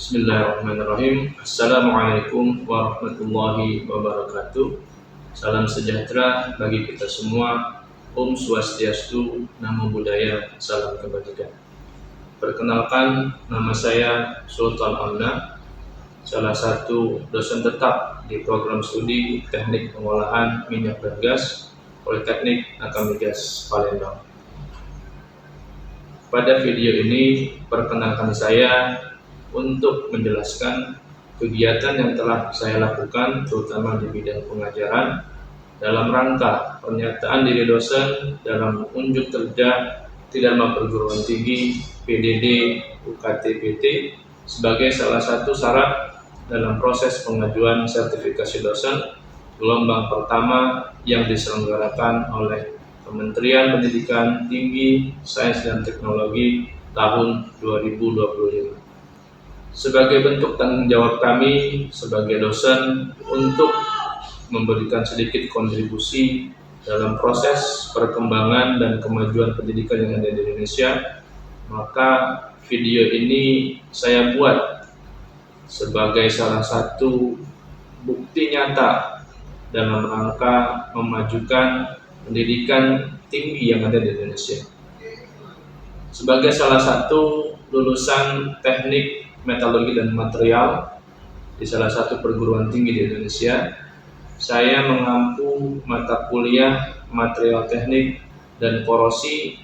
Bismillahirrahmanirrahim. Assalamualaikum warahmatullahi wabarakatuh. Salam sejahtera bagi kita semua. Om Swastiastu, Namo Buddhaya, salam kebajikan. Perkenalkan, nama saya Sultan Amna, salah satu dosen tetap di program studi Teknik Pengolahan Minyak dan Gas Politeknik Agamigas Palembang. Pada video ini, perkenalkan saya untuk menjelaskan kegiatan yang telah saya lakukan, terutama di bidang pengajaran, dalam rangka pernyataan diri dosen dalam unjuk kerja di dalam perguruan tinggi PDD UKT-PT sebagai salah satu syarat dalam proses pengajuan sertifikasi dosen gelombang pertama yang diselenggarakan oleh Kementerian Pendidikan Tinggi, Sains dan Teknologi tahun 2025. Sebagai bentuk tanggung jawab kami sebagai dosen untuk memberikan sedikit kontribusi dalam proses perkembangan dan kemajuan pendidikan yang ada di Indonesia, maka video ini saya buat sebagai salah satu bukti nyata dalam rangka memajukan pendidikan tinggi yang ada di Indonesia. Sebagai salah satu lulusan teknik metalurgi dan material di salah satu perguruan tinggi di Indonesia, saya mengampu mata kuliah material teknik dan korosi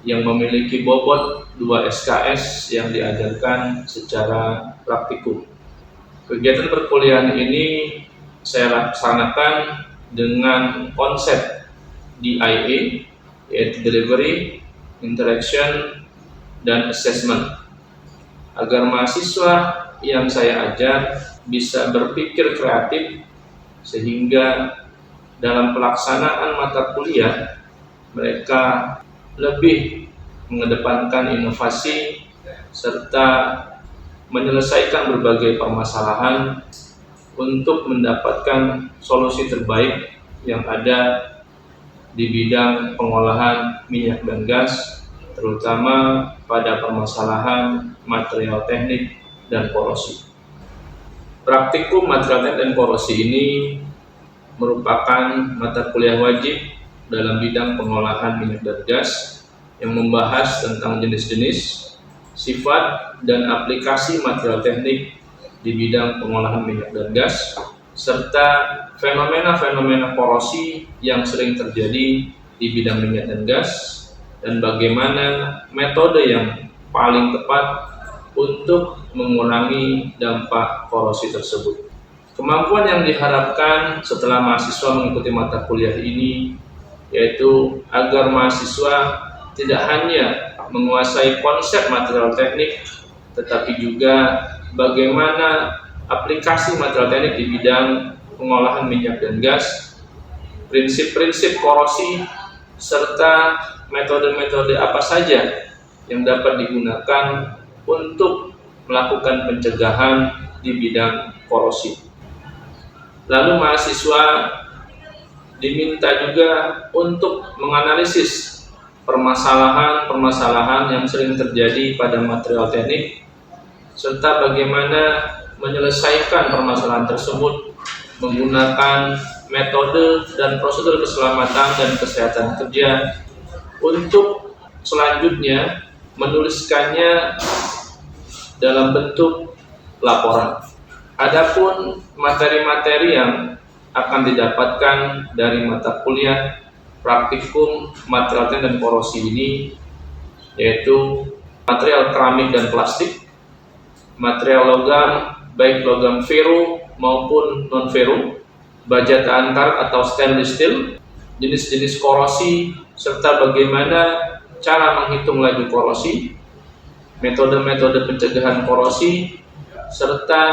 yang memiliki bobot 2 SKS yang diajarkan secara praktikum. Kegiatan perkuliahan ini saya laksanakan dengan konsep DIA, yaitu Delivery, Interaction, dan Assessment, agar mahasiswa yang saya ajar bisa berpikir kreatif sehingga dalam pelaksanaan mata kuliah mereka lebih mengedepankan inovasi serta menyelesaikan berbagai permasalahan untuk mendapatkan solusi terbaik yang ada di bidang pengolahan minyak dan gas, terutama pada permasalahan material teknik dan korosi. Praktikum material teknik dan korosi ini merupakan mata kuliah wajib dalam bidang pengolahan minyak dan gas yang membahas tentang jenis-jenis, sifat, dan aplikasi material teknik di bidang pengolahan minyak dan gas, serta fenomena-fenomena korosi yang sering terjadi di bidang minyak dan gas, dan bagaimana metode yang paling tepat untuk mengurangi dampak korosi tersebut. Kemampuan yang diharapkan setelah mahasiswa mengikuti mata kuliah ini yaitu agar mahasiswa tidak hanya menguasai konsep material teknik, tetapi juga bagaimana aplikasi material teknik di bidang pengolahan minyak dan gas, prinsip-prinsip korosi, serta metode-metode apa saja yang dapat digunakan untuk melakukan pencegahan di bidang korosi. Lalu mahasiswa diminta juga untuk menganalisis permasalahan-permasalahan yang sering terjadi pada material teknik, serta bagaimana menyelesaikan permasalahan tersebut menggunakan metode dan prosedur keselamatan dan kesehatan kerja untuk selanjutnya menuliskannya dalam bentuk laporan. Adapun materi-materi yang akan didapatkan dari mata kuliah praktikum material teknik dan korosi ini yaitu material keramik dan plastik, material logam baik logam fero maupun non fero, baja tahan karat atau stainless steel, jenis-jenis korosi, serta bagaimana cara menghitung laju korosi, metode-metode pencegahan korosi, serta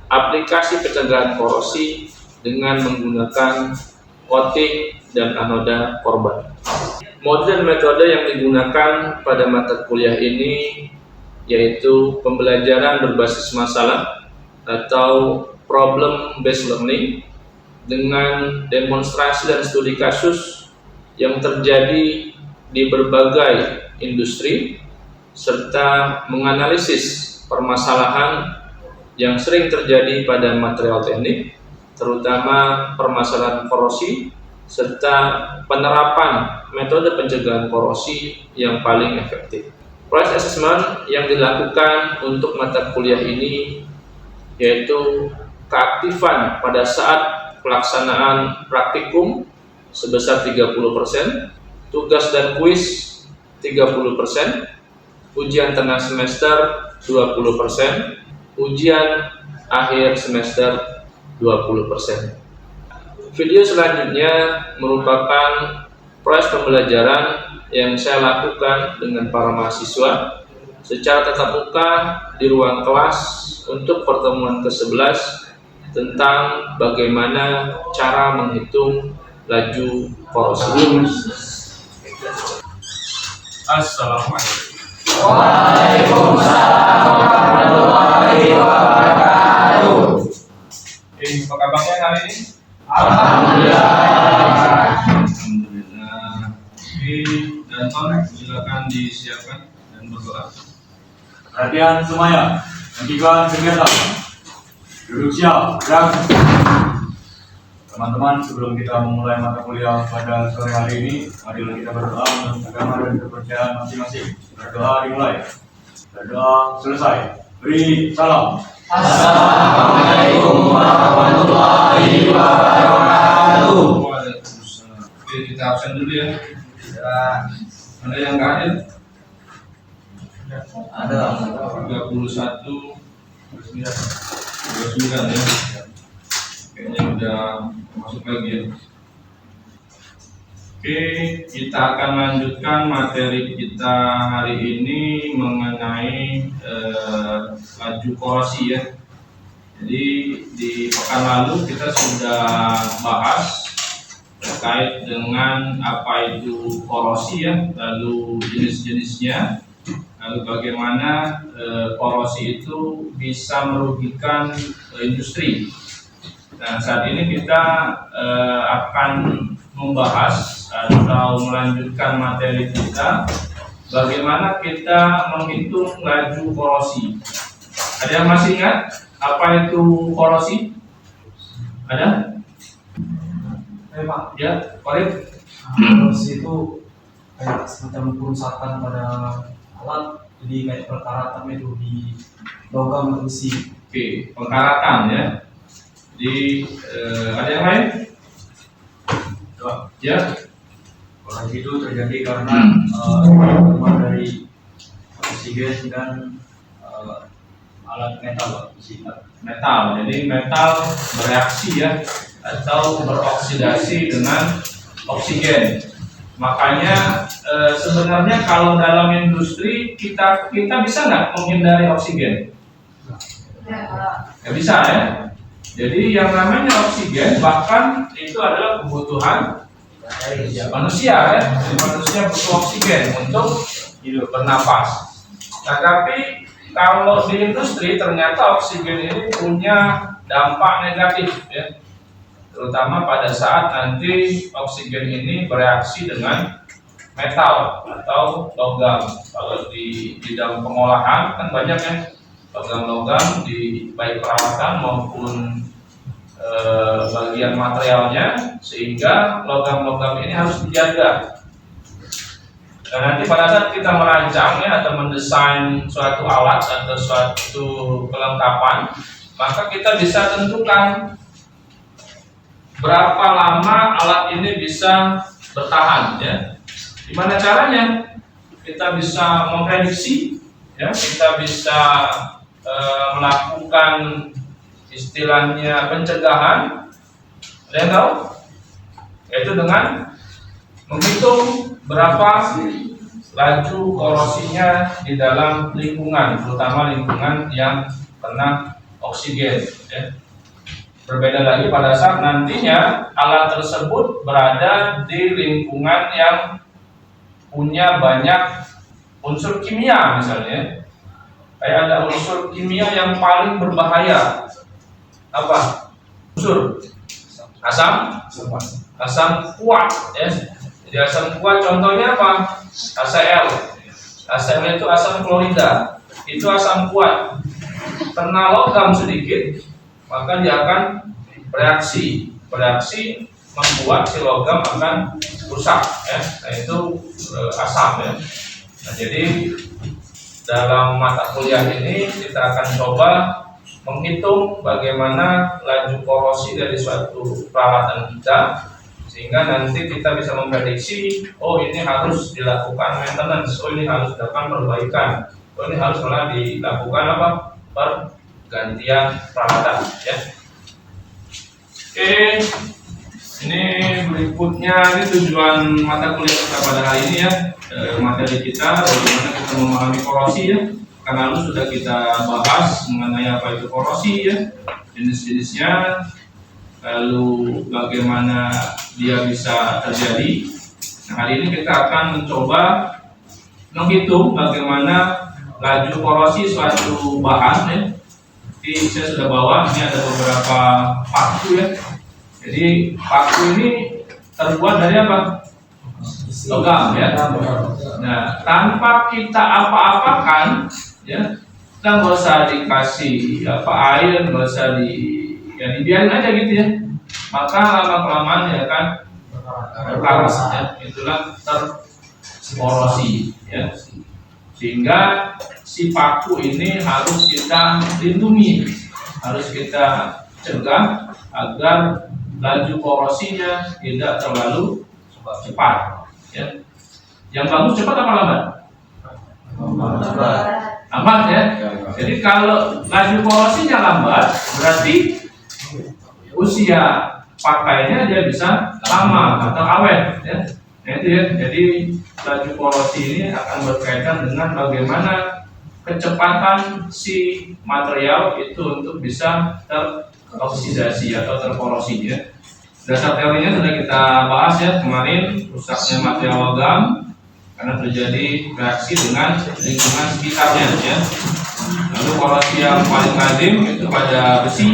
aplikasi pencegahan korosi dengan menggunakan coating dan anoda korban. Model dan metode yang digunakan pada mata kuliah ini yaitu pembelajaran berbasis masalah atau problem based learning dengan demonstrasi dan studi kasus yang terjadi di berbagai industri serta menganalisis permasalahan yang sering terjadi pada material teknik, terutama permasalahan korosi serta penerapan metode pencegahan korosi yang paling efektif. Price assessment yang dilakukan untuk mata kuliah ini yaitu keaktifan pada saat pelaksanaan praktikum sebesar 30%, tugas dan kuis 30%, ujian tengah semester 20%, ujian akhir semester 20%. Video selanjutnya merupakan proses pembelajaran yang saya lakukan dengan para mahasiswa secara tatap muka di ruang kelas untuk pertemuan ke-11 tentang bagaimana cara menghitung laju korosi. Assalamualaikum. Waalaikumsalam warahmatullahi wabarakatuh. Apa kabarnya hari ini? Alhamdulillah. Alhamdulillah. Danton, silakan disiapkan dan berdoa. Perhatian semuanya, lanjutkan kegiatan. Duduk siap, gerak. Teman-teman, sebelum kita memulai mata kuliah pada sore hari ini, marilah kita berdoa menurut agama dan kepercayaan masing-masing. Berdoa dimulai. Berdoa selesai. Beri salam. Assalamualaikum warahmatullahi wabarakatuh. Waalaikumsalam. Oke, kita absen dulu ya. Ada yang nggak hadir? Ada. 31, 29 ya. Kayaknya udah masuk lagi ya. Oke, kita akan lanjutkan materi kita hari ini mengenai laju korosi ya. Jadi di pekan lalu kita sudah bahas terkait dengan apa itu korosi ya, lalu jenis-jenisnya, lalu bagaimana korosi itu bisa merugikan industri. Nah, saat ini kita akan membahas atau melanjutkan materi kita bagaimana kita menghitung laju korosi. Ada yang masih ingat apa itu korosi? Ada? Pak, Ya, Farid. korosi itu kayak semacam kerusakan pada alat, jadi kayak perkaratan itu di logam atau besi. Oke, pengkaratan ya. Jadi ada yang lain? Ya. Korosi itu terjadi karena teman dari oksigen dan alat metal, Metal. Jadi metal bereaksi ya atau beroksidasi dengan oksigen. Makanya sebenarnya kalau dalam industri kita bisa nggak menghindari oksigen? Ya bisa ya. Jadi yang namanya oksigen bahkan itu adalah kebutuhan manusia ya. Jadi manusia butuh oksigen untuk hidup bernapas. Nah, tapi kalau di industri ternyata oksigen ini punya dampak negatif ya. Terutama pada saat nanti oksigen ini bereaksi dengan metal atau logam. Kalau di bidang pengolahan kan banyak ya logam-logam di baik perawatan maupun bagian materialnya, sehingga logam-logam ini harus dijaga. Dan nanti pada saat kita merancang ya, atau mendesain suatu alat atau suatu kelengkapan, maka kita bisa tentukan berapa lama alat ini bisa bertahan ya. Gimana caranya? Kita bisa memprediksi ya, kita bisa melakukan istilahnya pencegahan. Ada yang tahu? Yaitu dengan menghitung berapa laju korosinya di dalam lingkungan, terutama lingkungan yang kena oksigen ya. Berbeda lagi pada saat nantinya alat tersebut berada di lingkungan yang punya banyak unsur kimia misalnya. Kayak ada unsur kimia yang paling berbahaya. Apa? Unsur asam kuat ya. Jadi asam kuat contohnya apa? HCl. HCl itu asam klorida. Itu asam kuat. kena logam sedikit, maka dia akan bereaksi membuat si logam akan rusak, ya. Nah itu asam, ya. Nah jadi dalam mata kuliah ini kita akan coba menghitung bagaimana laju korosi dari suatu peralatan kita, sehingga nanti kita bisa memprediksi, oh ini harus dilakukan maintenance, oh ini harus dilakukan perbaikan, oh ini harus malah dilakukan apa? Pergantian peralatan, ya. Oke, ini berikutnya ini tujuan mata kuliah kita pada hari ini, ya. Materi kita bagaimana kita memahami korosi, ya. Karena lalu sudah kita bahas mengenai apa itu korosi, ya, jenis-jenisnya, lalu bagaimana dia bisa terjadi. Nah, hari ini kita akan mencoba menghitung bagaimana laju korosi suatu bahan, ya. Jadi saya sudah bawa, ini ada beberapa paku, ya. Jadi paku ini terbuat dari apa? Logam, ya. Nah, tanpa kita apa-apakan, ya, kita nggak usah dikasih air, nggak usah dibiarin aja gitu, ya. Maka lama-kelamaan ya kan berkarat, ya. Itulah terkorosi, ya. Sehingga si paku ini harus kita lindungi, harus kita cegah agar laju korosinya tidak terlalu cepat, ya. Yang bagus cepat apa lambat? Lambat, ya. Jadi kalau laju korosinya lambat, berarti usia pakainya dia bisa lama atau awet, ya. Nah, itu, ya. Jadi laju korosi ini akan berkaitan dengan bagaimana kecepatan si material itu untuk bisa teroksidasi atau terkorosi, ya. Dasar teorinya sudah kita bahas, ya, kemarin, rusaknya material logam karena terjadi reaksi dengan lingkungan sekitarnya, ya. Lalu korosi yang paling lazim itu pada besi,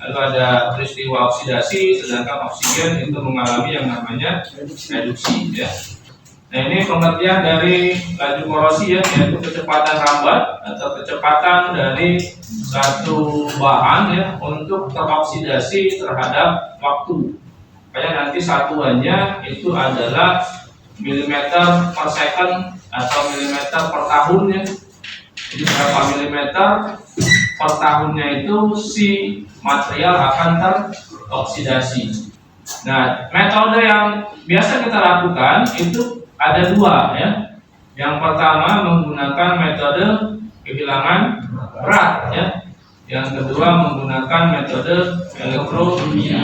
lalu ada peristiwa oksidasi, sedangkan oksigen itu mengalami yang namanya reduksi, ya. Nah, ini pengertian dari laju korosi, ya, yaitu kecepatan rambat atau kecepatan dari satu bahan, ya, untuk teroksidasi terhadap waktu. Kayak nanti satuannya itu adalah milimeter per second atau milimeter per tahun, ya. Jadi berapa milimeter per tahunnya itu si material akan teroksidasi. Nah, metode yang biasa kita lakukan itu ada dua, ya. Yang pertama menggunakan metode kehilangan berat, ya. Yang kedua menggunakan metode elektrokimia.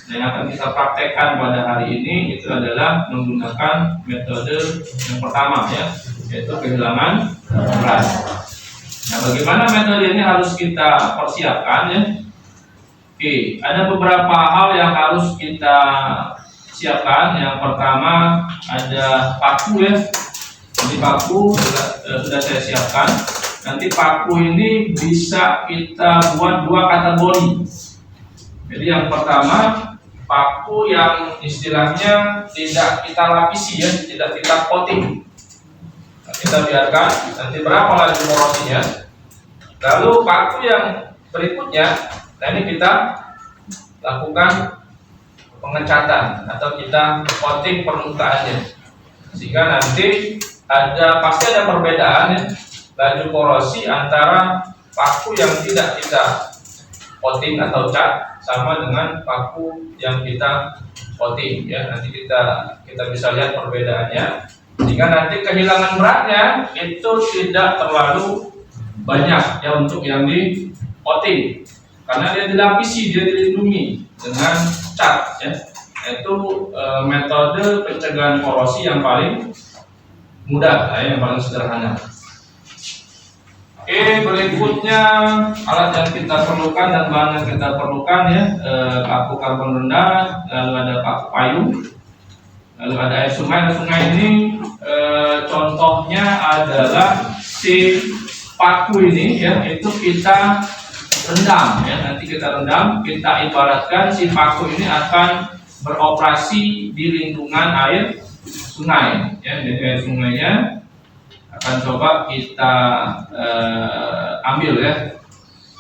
Nah, yang akan kita praktekkan pada hari ini itu adalah menggunakan metode yang pertama, ya, yaitu kehilangan berat. Nah, bagaimana metode ini harus kita persiapkan, ya? Oke, ada beberapa hal yang harus kita siapkan. Yang pertama ada paku, ya. Jadi paku sudah saya siapkan. Nanti paku ini bisa kita buat dua kategori. Jadi yang pertama paku yang istilahnya tidak kita lapisi, ya, tidak kita coating. Nah, kita biarkan nanti berapa laju korosinya. Lalu paku yang berikutnya, nah ini kita lakukan pengecatan atau kita coating permukaannya, sehingga nanti pasti ada perbedaan, ya, laju korosi antara paku yang tidak kita coating atau cat sama dengan paku yang kita coating, ya. Nanti kita bisa lihat perbedaannya, sehingga nanti kehilangan beratnya itu tidak terlalu banyak, ya, untuk yang di coating, karena dia dilapisi, dia dilindungi dengan cat, ya. Itu metode pencegahan korosi yang paling mudah, ya, yang paling sederhana. Oke, berikutnya alat yang kita perlukan dan bahan yang kita perlukan, ya, paku karbon rendah, lalu ada paku payung, lalu ada air sungai. Sungai ini contohnya adalah si paku ini, ya, itu kita rendam, ya. Nanti kita rendam, kita ibaratkan si paku ini akan beroperasi di lingkungan air sungai, ya. Jadi air sungainya akan coba kita ambil ya.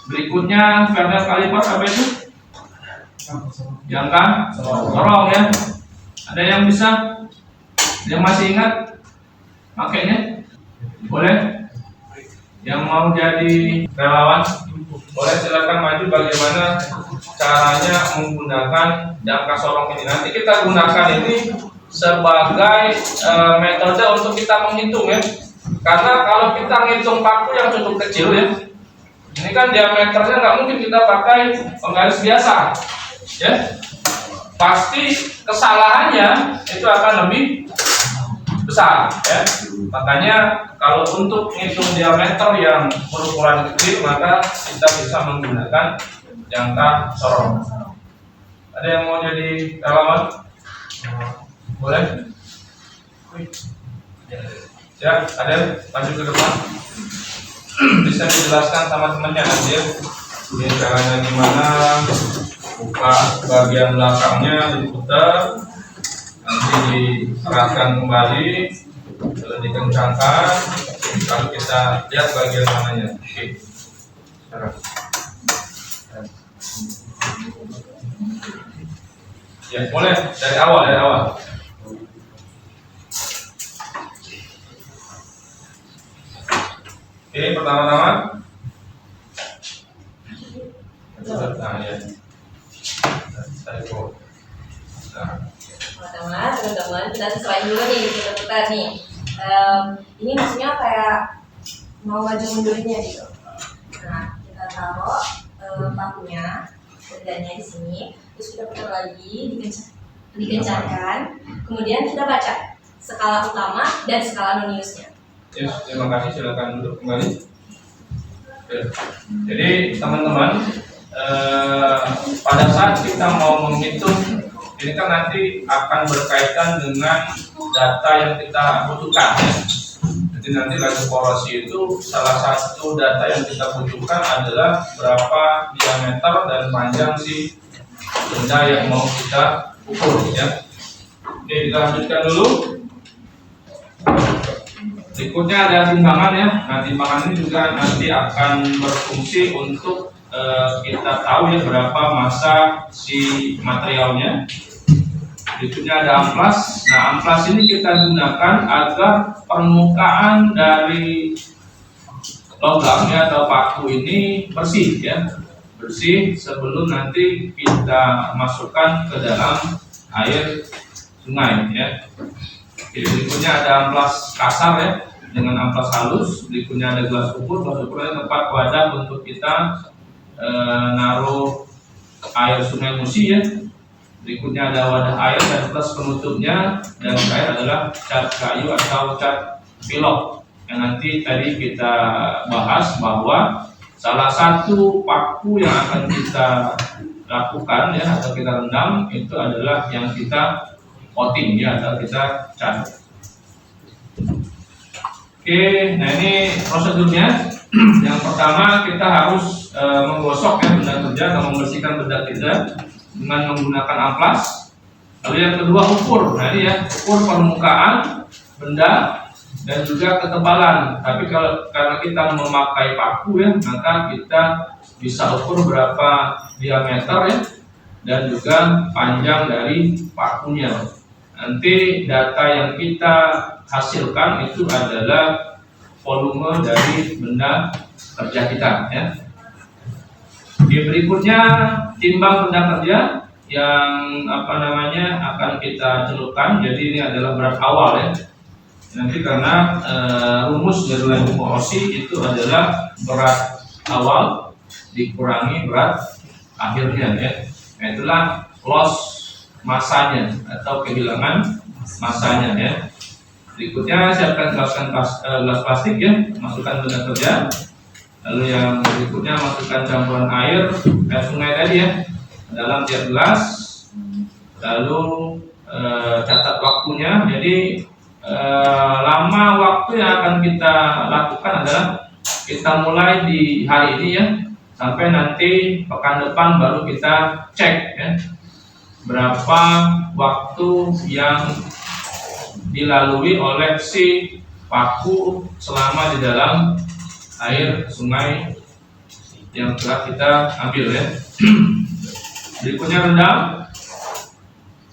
Berikutnya Fernel kaliper apa itu? Yang kan sorong ya. Ada yang bisa? Yang masih ingat makainya? Boleh? Yang mau jadi relawan, boleh silakan maju. Bagaimana caranya menggunakan jangka sorong ini? Nanti kita gunakan ini sebagai metode untuk kita menghitung ya. Karena kalau kita ngitung paku yang cukup kecil ya, ini kan diameternya nggak mungkin kita pakai penggaris biasa, ya. Pasti kesalahannya itu akan lebih besar, ya. Makanya kalau untuk menghitung diameter yang berukuran kecil, maka kita bisa menggunakan jangka sorong. Ada yang mau jadi relawan? Boleh? Ya, ada maju ke depan. Bisa dijelaskan sama temannya nanti ya. Ini caranya gimana? Buka bagian belakangnya, diputar, nanti dikeraskan kembali, lalu dikencangkan, lalu kita lihat bagian mananya. Oke. Ya, boleh dari awal. Oke, pertama-tama. Nah, ya. Pertama, teman-teman, kita sesuaiin dulu nih, kita putar nih. Ini maksudnya kayak mau maju mundurnya gitu. Nah, kita taruh pakunya, bendanya di sini, terus kita putar lagi, dikencangkan. Kemudian kita baca skala utama dan skala noniusnya. Yes, terima kasih, silakan duduk kembali. Jadi teman-teman, pada saat kita mau menghitung, ini kan nanti akan berkaitan dengan data yang kita butuhkan. Jadi nanti laju porosi itu salah satu data yang kita butuhkan adalah berapa diameter dan panjang si benda yang mau kita ukur ya. Oke, kita lanjutkan dulu. Berikutnya ada timbangan ya. Nah, timbangan ini juga nanti akan berfungsi untuk kita tahu ya berapa massa si materialnya. Berikutnya ada amplas. Nah, amplas ini kita gunakan agar permukaan dari logam ya atau paku ini bersih ya. Bersih sebelum nanti kita masukkan ke dalam air sungai ya. Oke, berikutnya ada amplas kasar ya dengan amplas halus. Berikutnya ada gelas ukur. Gelas ukurnya tempat wadah untuk kita naruh air sungai Musi ya. Berikutnya ada wadah air dan plus penutupnya, dan air adalah cat kayu atau cat pilok yang nanti tadi kita bahas bahwa salah satu paku yang akan kita lakukan ya atau kita rendam itu adalah yang kita coating ya atau kita cat. Oke, nah ini prosedurnya. Yang pertama kita harus menggosok ya benda kerja atau membersihkan benda kerja dengan menggunakan amplas. Lalu yang kedua ukur. Nah ini ya, ukur permukaan benda dan juga ketebalan. Tapi karena kita memakai paku ya, maka kita bisa ukur berapa diameter ya dan juga panjang dari pakunya. Nanti data yang kita hasilkan itu adalah volume dari benda kerja kita ya. Oke, berikutnya timbang benda kerja yang akan kita celupkan. Jadi ini adalah berat awal ya. Nanti karena rumus dari laju porosi itu adalah berat awal dikurangi berat akhirnya ya. Nah, itulah loss masanya atau kehilangan masanya ya. Berikutnya siapkan gelas plastik ya, masukkan benda kerja. Lalu yang berikutnya masukkan campuran air sungai tadi ya dalam tiap gelas. Lalu catat waktunya. Jadi lama waktu yang akan kita lakukan adalah kita mulai di hari ini ya sampai nanti pekan depan baru kita cek ya berapa waktu yang dilalui oleh si paku selama di dalam air sungai yang telah kita ambil ya. Berikutnya rendam.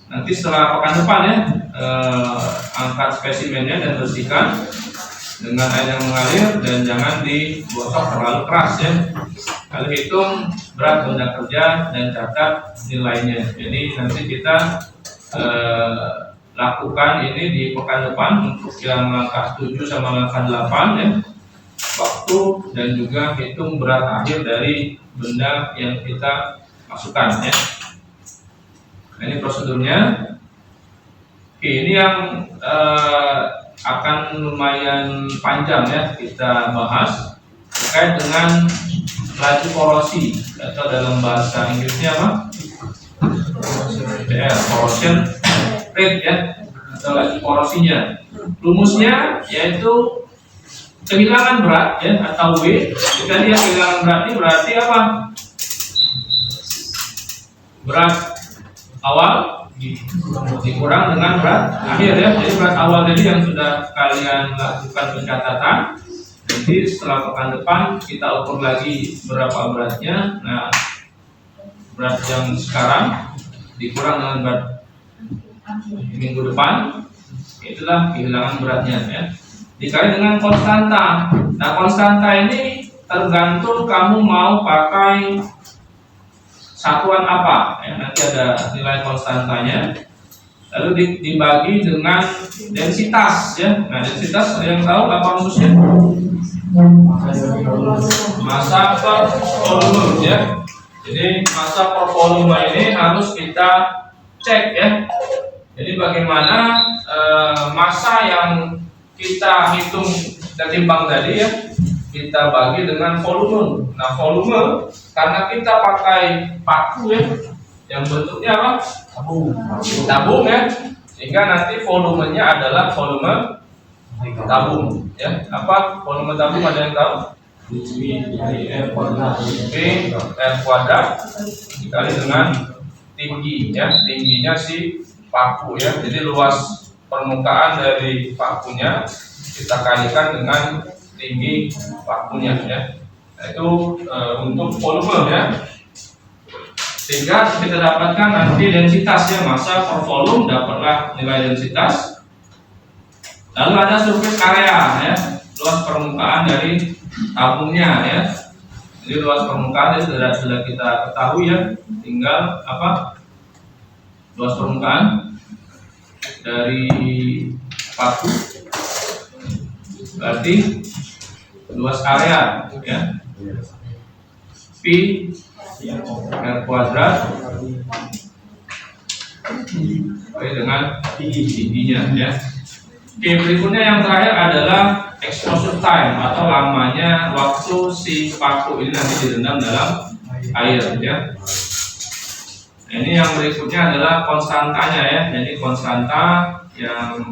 Nanti setelah pekan depan ya, angkat spesimennya dan bersihkan dengan air yang mengalir dan jangan digosok terlalu keras ya. Lalu hitung berat benda kerja dan catat nilainya. Jadi nanti kita lakukan ini di pekan depan untuk yang langkah 7 sama langkah 8 ya. Waktu dan juga hitung berat akhir dari benda yang kita masukkan ya. Nah, ini prosedurnya. Oke, ini yang akan lumayan panjang ya kita bahas terkait dengan laju korosi atau dalam bahasa Inggrisnya apa? Corrosion rate ya, atau laju korosinya. Rumusnya yaitu kehilangan berat ya atau W. Jika dia kehilangan berat ini berarti apa? Berat awal dikurang dengan berat akhir ya. Jadi berat awal tadi yang sudah kalian lakukan pencatatan. Jadi setelah pekan depan kita ukur lagi berapa beratnya. Nah, berat yang sekarang dikurang dengan berat minggu depan, itulah kehilangan beratnya ya. Dikali dengan konstanta. Nah, konstanta ini tergantung kamu mau pakai satuan apa ya, nanti ada nilai konstantanya. Lalu dibagi dengan densitas ya. Nah, densitas yang tahu apa rumusnya? Massa per volume ya. Jadi massa per volume ini harus kita cek ya. Jadi bagaimana massa yang kita hitung dan timbang tadi ya, kita bagi dengan volume. Nah, volume karena kita pakai paku ya, yang bentuknya apa? Tabung ya, sehingga nanti volumenya adalah volume tabung ya. Apa volume tabung, ada yang tahu? V R kuadrat dikali dengan tinggi ya, tingginya si paku ya. Jadi luas permukaan dari pakunya kita kalikan dengan tinggi pakunya ya. Nah, itu untuk volume ya. Sehingga kita dapatkan nanti densitas ya, massa per volume, dapatlah nilai densitas. Lalu ada surface area ya, luas permukaan dari tabungnya ya. Jadi luas permukaan itu sudah kita ketahui ya, tinggal apa? Luas permukaan dari paku berarti luas area ya, P R kuadrat dengan tingginya ya. Oke, berikutnya yang terakhir adalah exposure time atau lamanya waktu si paku ini nanti direndam dalam air ya. Nah, ini yang berikutnya adalah konstantanya ya. Jadi konstanta yang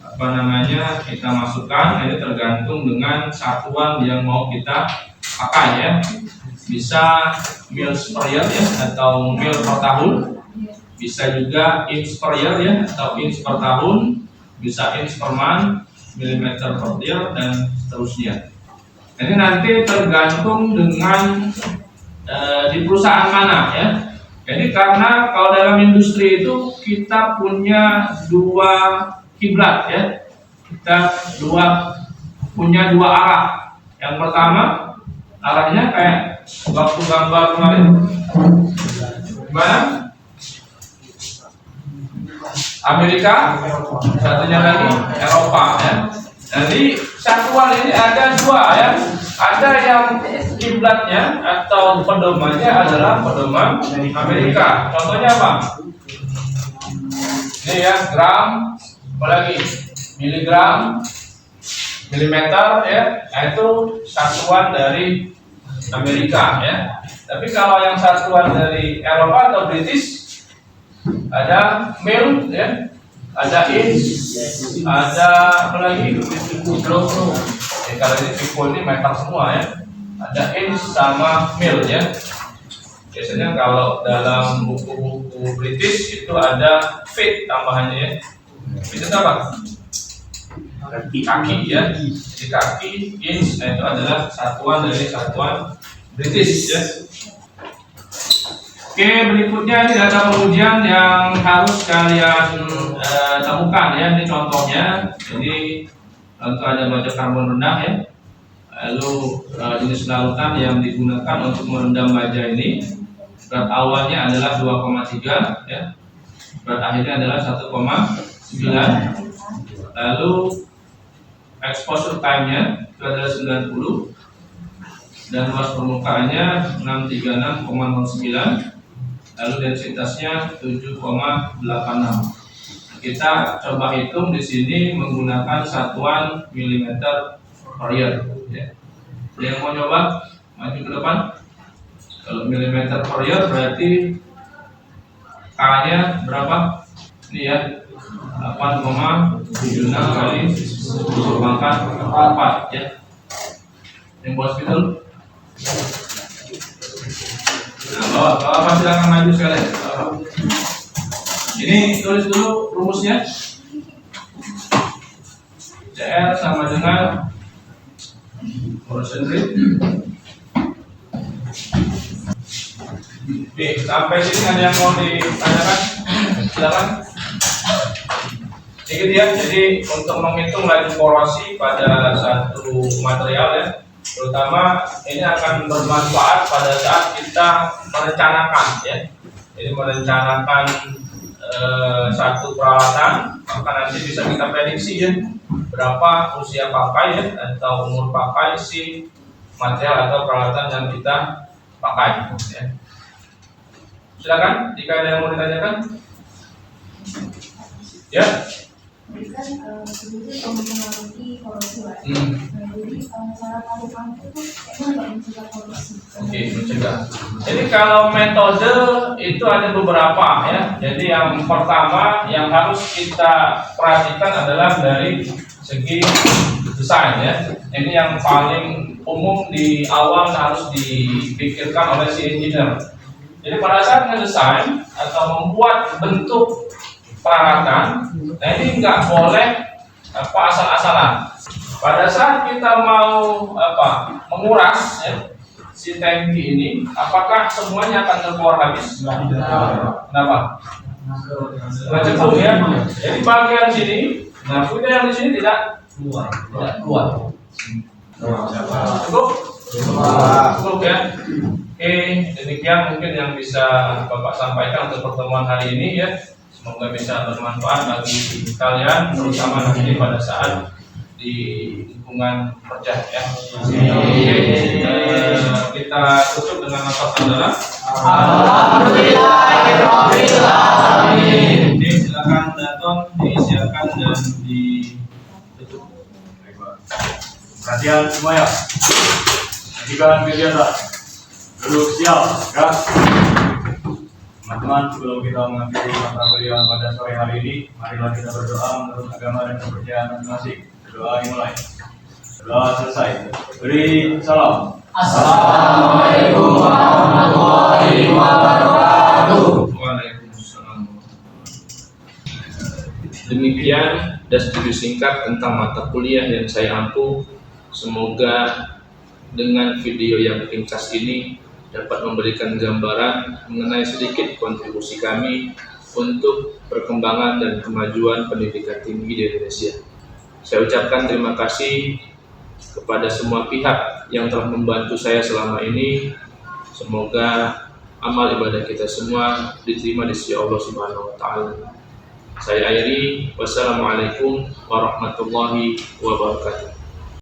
apa namanya kita masukkan ini tergantung dengan satuan yang mau kita pakai ya. Bisa mils per year ya, atau mil per tahun. Bisa juga inch per year ya, atau inch per tahun. Bisa inch per month, milimeter per year, dan seterusnya. Ini nanti tergantung dengan di perusahaan mana ya. Jadi karena kalau dalam industri itu kita punya dua kiblat ya, kita punya dua arah. Yang pertama arahnya kayak waktu gambar kemarin, gimana? Amerika, satunya lagi Eropa ya. Jadi satuan ini ada dua ya. Ada yang kiblatnya atau pedomannya adalah pedoman Amerika. Contohnya apa? Ini ya, gram, apalagi miligram, milimeter ya. Nah, itu satuan dari Amerika ya. Tapi kalau yang satuan dari Eropa atau British ada mil ya, ada inch, ada apa lagi? Kilo. Kalau ini people ini meter semua ya. Ada inch sama mil ya. Biasanya kalau dalam buku-buku British itu ada feet tambahannya ya. Feet itu apa? kaki ya. Jadi kaki inch itu adalah satuan dari satuan British ya. Oke, berikutnya ini data pengujian yang harus kalian temukan ya. Ini contohnya. Jadi contoh ada baja karbon rendah ya. Lalu jenis larutan yang digunakan untuk merendam baja ini, berat awalnya adalah 2,3 ya. Berat akhirnya adalah 1,9. Lalu exposure time-nya itu adalah 90 dan luas permukaannya 636,09. Lalu densitasnya 7,86. Kita coba hitung di sini menggunakan satuan milimeter per year. Ya. Yang mau coba maju ke depan. Kalau milimeter per year berarti K-nya berapa? Ini ya, 8,76 kali 10 pangkat 4 ya. Yang bos itu. Nah, bawa silakan maju sekalian. Ini tulis dulu rumusnya. CR sama dengan corrosion rate. Oke, sampai sini ada yang mau ditanyakan? Silakan. Ini dia. Jadi untuk menghitung laju korosi pada satu material ya, terutama ini akan bermanfaat pada saat kita merencanakan ya. Jadi merencanakan satu peralatan, maka nanti bisa kita prediksi ya berapa usia pakai ya, atau umur pakai si material atau peralatan yang kita pakai ya. Silakan jika ada yang mau ditanyakan. Ya. Jadi kan sebetulnya mempengaruhi korosi lah. Jadi cara lakukan itu kayaknya nggak mencegah korosi. Oke, mencegah. Jadi kalau metode itu ada beberapa ya. Jadi yang pertama yang harus kita perhatikan adalah dari segi desain ya. Ini yang paling umum di awal harus dipikirkan oleh si engineer. Jadi pada saat ngedesain atau membuat bentuk peralatan, nah ini nggak boleh asal-asalan. Pada saat kita mau menguras ya, si tangki ini, apakah semuanya akan keluar habis? Kenapa? Nggak cukup ya. Jadi bagian sini, nah fluid yang di sini tidak keluar. Cukup? Cukup ya. Oke, demikian mungkin yang bisa Bapak sampaikan untuk pertemuan hari ini ya. Semoga bisa bermanfaat bagi kalian, terutama nanti pada saat di lingkungan kerja ya. Kita tutup dengan lafaz adalah Alhamdulillahirobbilalamin. Silakan datang, disiapkan dan ditutup. Perhatian semuanya. Lanjutkan kegiatan. Duduk siap, ya. Teman-teman, sebelum kita mengakhiri mata kuliah pada sore hari ini, marilah kita berdoa menurut agama dan kepercayaan masing-masing. Doa dimulai. Doa selesai. Beri salam. Assalamualaikum warahmatullahi wabarakatuh. Waalaikumsalam. Demikian studi singkat tentang mata kuliah yang saya ampu. Semoga dengan video yang ringkas ini dapat memberikan gambaran mengenai sedikit kontribusi kami untuk perkembangan dan kemajuan pendidikan tinggi di Indonesia. Saya ucapkan terima kasih kepada semua pihak yang telah membantu saya selama ini. Semoga amal ibadah kita semua diterima di sisi Allah Subhanahu wa taala. Saya akhiri, wassalamualaikum warahmatullahi wabarakatuh.